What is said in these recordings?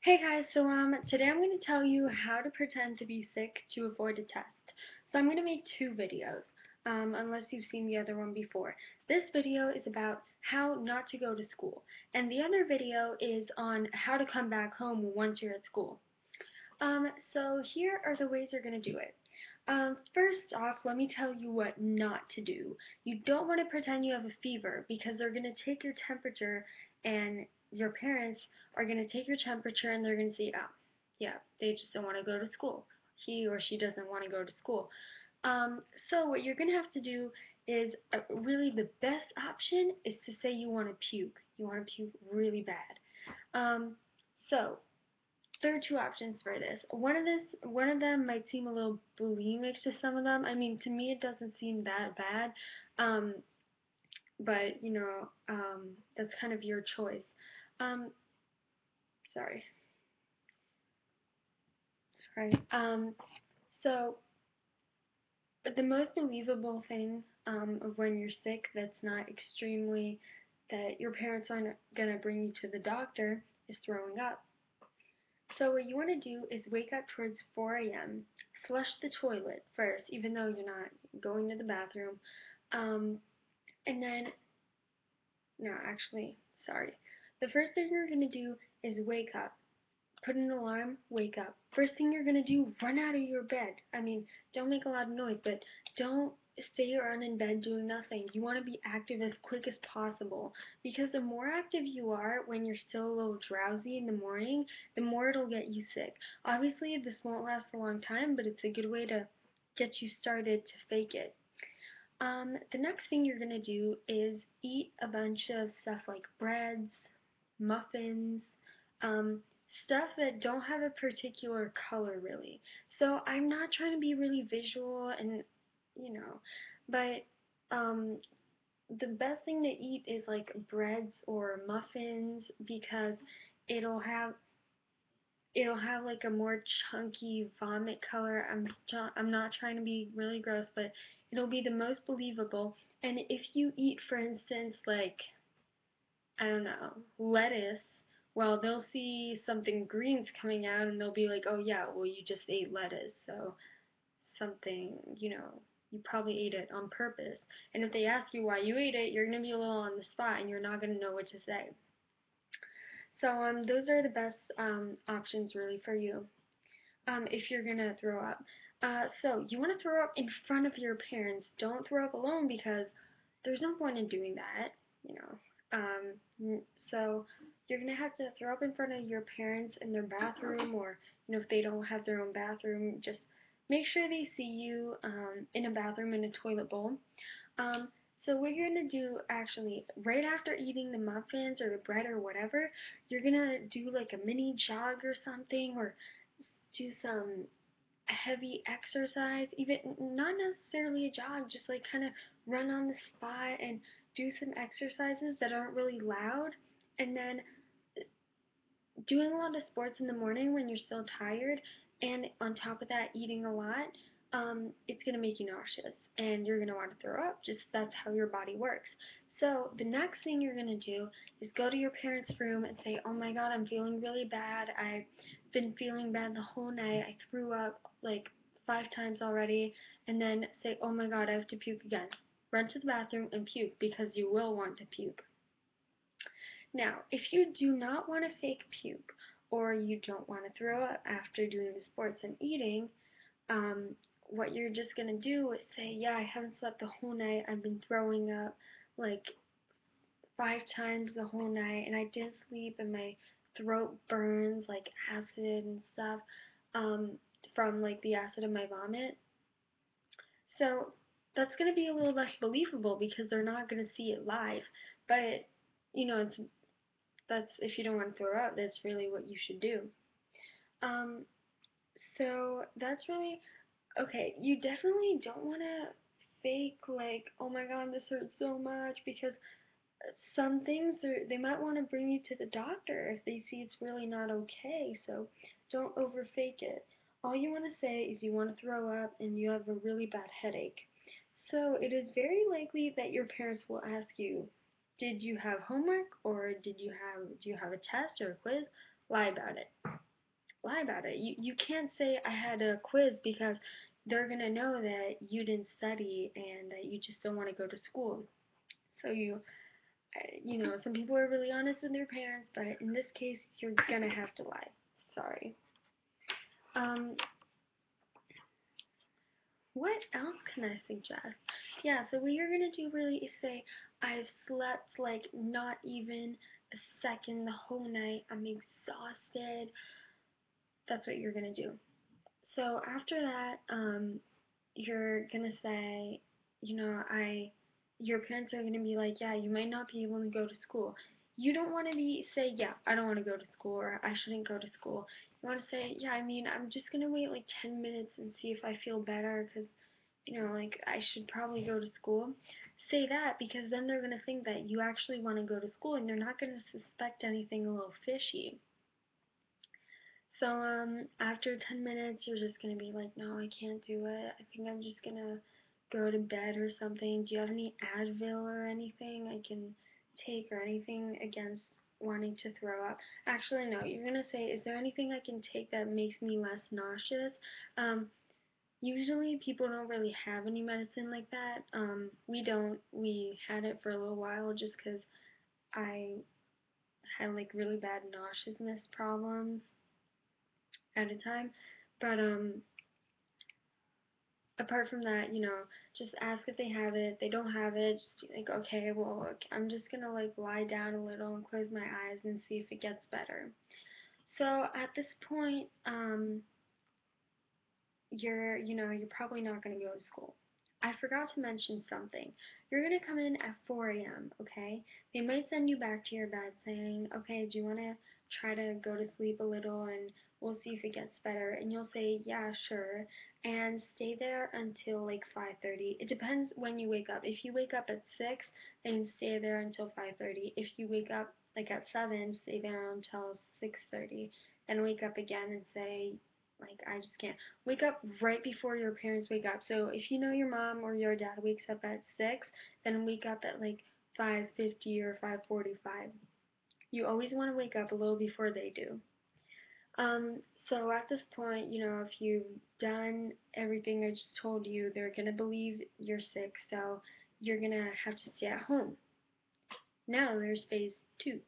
Hey guys, today I'm going to tell you how to pretend to be sick to avoid a test. So I'm going to make two videos, unless you've seen the other one before. This video is about how not to go to school, and the other video is on how to come back home once you're at school. So here are the ways you're going to do it. First off, let me tell you what not to do. You don't want to pretend you have a fever because they're going to take your temperature and your parents are going to take your temperature and they're going to say, oh, yeah, they just don't want to go to school. He or she doesn't want to go to school. So what you're going to have to do is really the best option is to say you want to puke. You want to puke really bad. Um, so there are two options for this. One of them might seem a little bulimic to some of them. I mean, to me, it doesn't seem that bad, um, but that's kind of your choice. Um, sorry, sorry. So the most believable thing of when you're sick that's not extremely that your parents aren't gonna bring you to the doctor is throwing up. So what you want to do is wake up towards 4 a.m., flush the toilet first, even though you're not going to the bathroom, and then, no, actually, sorry. The first thing you're going to do is wake up. Put an alarm, wake up. First thing you're gonna do, run out of your bed. I mean, don't make a lot of noise, but don't stay around in bed doing nothing. You want to be active as quick as possible because the more active you are when you're still a little drowsy in the morning, the more it'll get you sick. Obviously, this won't last a long time, but it's a good way to get you started to fake it. The next thing you're gonna do is eat a bunch of stuff like breads, muffins, um, stuff that don't have a particular color really. So I'm not trying to be really visual and but um, the best thing to eat is like breads or muffins because it'll have it'll have like a more chunky vomit color. I'm not trying to be really gross, but it'll be the most believable. And if you eat, for instance, like I don't know, lettuce, well, they'll see something green's coming out and they'll be like, oh yeah, well you just ate lettuce, so something, you probably ate it on purpose. And if they ask you why you ate it, you're gonna be a little on the spot and you're not gonna know what to say. So those are the best options really for you if you're gonna throw up. So you want to throw up in front of your parents. Don't throw up alone because there's no point in doing that, you know. So you're gonna have to throw up in front of your parents in their bathroom, or if they don't have their own bathroom, just make sure they see you in a bathroom in a toilet bowl. Um, so what you're gonna do actually, right after eating the muffins or the bread or whatever, you're gonna do like a mini jog or something, or do some heavy exercise, even not necessarily a jog, just like kind of run on the spot and do some exercises that aren't really loud. And then doing a lot of sports in the morning when you're still tired, and on top of that, eating a lot, it's going to make you nauseous and you're going to want to throw up. Just that's how your body works. So the next thing you're going to do is go to your parents' room and say, oh my god, I'm feeling really bad. I've been feeling bad the whole night. I threw up like 5 times already. And then say, oh my god, I have to puke again. Run to the bathroom and puke because you will want to puke. Now, if you do not want to fake puke or you don't want to throw up after doing the sports and eating, what you're just going to do is say, yeah, I haven't slept the whole night. I've been throwing up like 5 times the whole night and I didn't sleep and my throat burns like acid and stuff um, from like the acid of my vomit. So that's going to be a little less believable because they're not going to see it live. But, it's that's if you don't want to throw up, that's really what you should do. Um, so that's really okay. You definitely don't want to fake like, oh my god, this hurts so much because some things they might want to bring you to the doctor if they see it's really not okay. So don't over fake it. All you want to say is you want to throw up and you have a really bad headache. So it is very likely that your parents will ask you, did you have homework or do you have a test or a quiz? lie about it. Lie about it. You can't say I had a quiz because they're gonna know that you didn't study and that you just don't want to go to school. So some people are really honest with their parents, but in this case, you're gonna have to lie. Sorry. Um, what else can I suggest? Yeah, so what you're gonna do really is say, I've slept like not even a second the whole night. I'm exhausted. That's what you're gonna do. So after that, you're gonna say, your parents are gonna be like, yeah, you might not be able to go to school. You don't want to say, yeah, I don't want to go to school or I shouldn't go to school. You want to say, yeah, I mean, I'm just gonna wait like 10 minutes and see if I feel better because, like I should probably go to school. Say that because then they're gonna think that you actually want to go to school and they're not gonna suspect anything a little fishy. So, after 10 minutes, you're just gonna be like, no, I can't do it. I think I'm just gonna go to bed or something. Do you have any Advil or anything I can take or anything against wanting to throw up? Actually, no, you're gonna say, is there anything I can take that makes me less nauseous? Um, Usually people don't really have any medicine like that. We don't. We had it for a little while just because I had like really bad nauseousness problems at a time. But apart from that, just ask if they have it. If they don't have it, just be like, okay, well, I'm just gonna like lie down a little and close my eyes and see if it gets better. So at this point, you're probably not gonna go to school. I forgot to mention something. You're gonna come in at 4 a.m., okay? They might send you back to your bed saying, okay, do you wanna try to go to sleep a little and we'll see if it gets better? And you'll say, yeah, sure, and stay there until like 5:30. It depends when you wake up. If you wake up at 6, then stay there until 5:30. If you wake up like at 7, stay there until 6:30. Then wake up again and say, like, I just can't. Wake up right before your parents wake up. So if you know your mom or your dad wakes up at 6, then wake up at like 5:50 or 5:45. You always want to wake up a little before they do. So at this point, if you've done everything I just told you, they're gonna believe you're sick, so you're gonna have to stay at home. Now there's phase 2.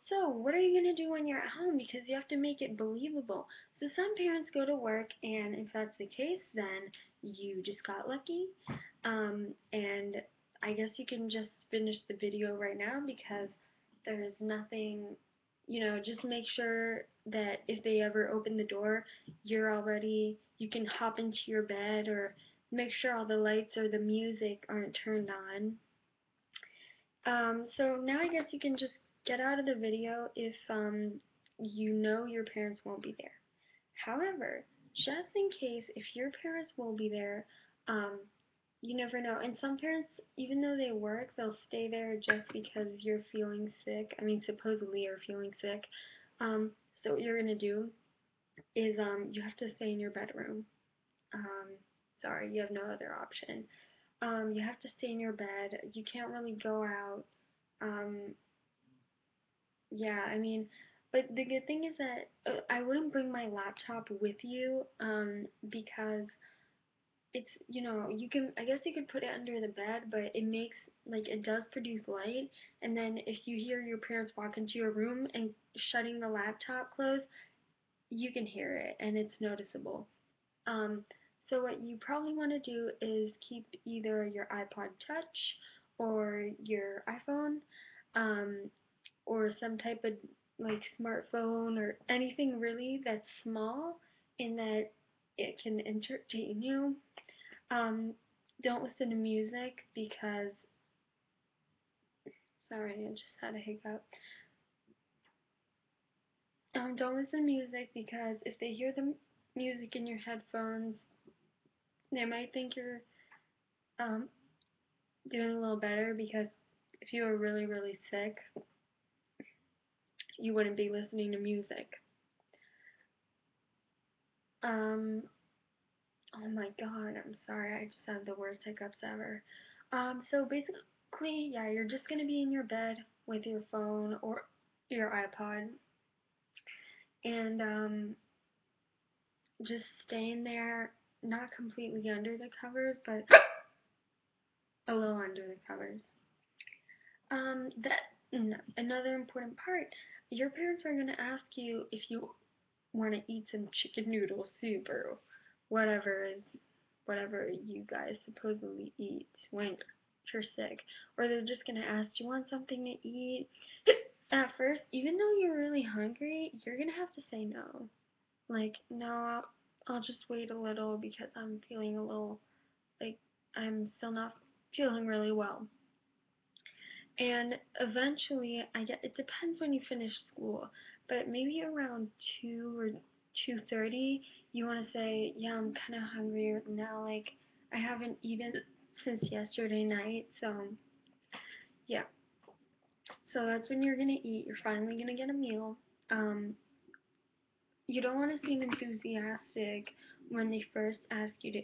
So, what are you going to do when you're at home? Because you have to make it believable. So, some parents go to work, and if that's the case, then you just got lucky. And I guess you can just finish the video right now because there's nothing, just make sure that if they ever open the door, you can hop into your bed or make sure all the lights or the music aren't turned on. So now I guess you can just get out of the video if you know your parents won't be there. However, just in case if your parents will be there, um, you never know. And some parents, even though they work, they'll stay there just because you're feeling sick. I mean, supposedly you're feeling sick. So what you're gonna do is you have to stay in your bedroom. Um, Sorry, you have no other option. You have to stay in your bed. You can't really go out. Um, yeah, I mean, but the good thing is that I wouldn't bring my laptop with you, because I guess you could put it under the bed, but it does produce light, and then if you hear your parents walk into your room and shutting the laptop closed, you can hear it, and it's noticeable. Um, so what you probably want to do is keep either your iPod Touch or your iPhone, um, or some type of like smartphone or anything really that's small in that it can entertain you. Um, don't listen to music because, sorry, I just had a hiccup. Don't listen to music because if they hear the music in your headphones, they might think you're um, doing a little better because if you were really, really sick, you wouldn't be listening to music. Um, Oh my god, I'm sorry, I just had the worst hiccups ever. So basically, yeah, you're just gonna be in your bed with your phone or your iPod. and just staying there, not completely under the covers, but a little under the covers. Another important part, your parents are gonna ask you if you want to eat some chicken noodle soup or whatever is whatever you guys supposedly eat when you're sick, or they're just gonna ask, do you want something to eat? At first, even though you're really hungry, you're gonna have to say no. Like, no, I'll just wait a little because I'm feeling a little like I'm still not feeling really well. And eventually, it depends when you finish school, but maybe around 2 or 2:30, you want to say, yeah, I'm kind of hungry now. Like, I haven't eaten since yesterday night, so yeah. So that's when you're gonna eat. You're finally gonna get a meal. Um, you don't want to seem enthusiastic when they first ask you to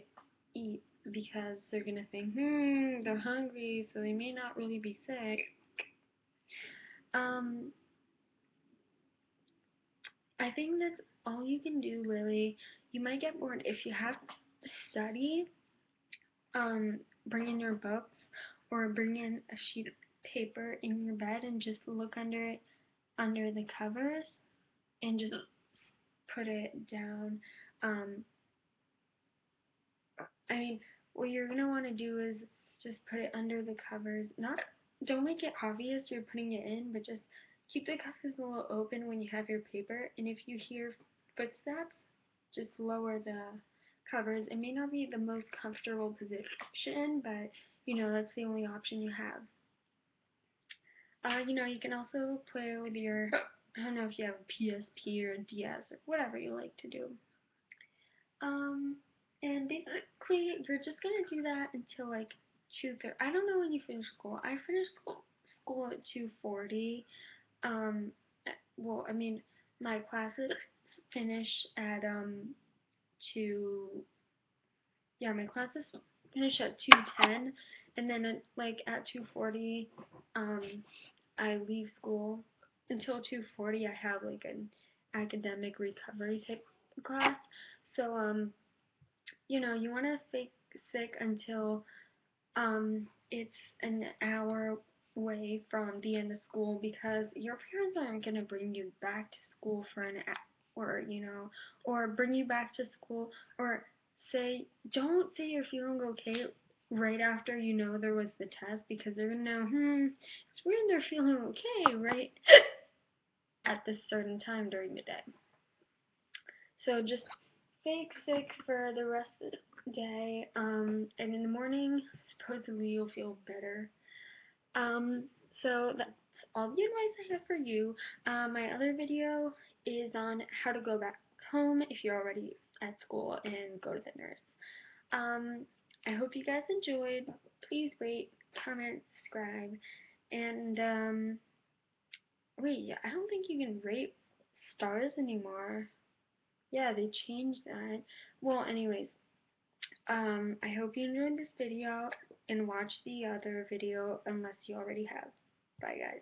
eat because they're gonna think, they're hungry, so they may not really be sick. Um, I think that's all you can do, really. You might get bored if you have to study. Bring in your books or bring in a sheet of paper in your bed and just look under it, under the covers, and just put it down. Um, I mean, what you're gonna want to do is just put it under the covers. Don't make it obvious you're putting it in, but just keep the covers a little open when you have your paper. And if you hear footsteps, just lower the covers. It may not be the most comfortable position, but that's the only option you have. You can also play with your, I don't know if you have a PSP or a DS or whatever you like to do. Um, and basically, you're just gonna do that until like 2:30. I don't know when you finish school. I finished school at 2:40. Um, well, I mean, my classes finish at 2. Yeah, my classes finish at 2:10, and then at 2:40, um, I leave school. Until 2:40, I have like an academic recovery type class. So you want to fake sick until it's an hour away from the end of school because your parents aren't going to bring you back to school for an hour, or bring you back to school, or don't say you're feeling okay right after there was the test, because they're going to know, it's weird they're feeling okay right at this certain time during the day. So just fake sick for the rest of the day, and in the morning, supposedly you'll feel better. Um, so that's all the advice I have for you. My other video is on how to go back home if you're already at school and go to the nurse. Um, I hope you guys enjoyed. Please rate, comment, subscribe, and wait, I don't think you can rate stars anymore. Yeah, they changed that. Well, anyways, I hope you enjoyed this video and watch the other video unless you already have. Bye, guys.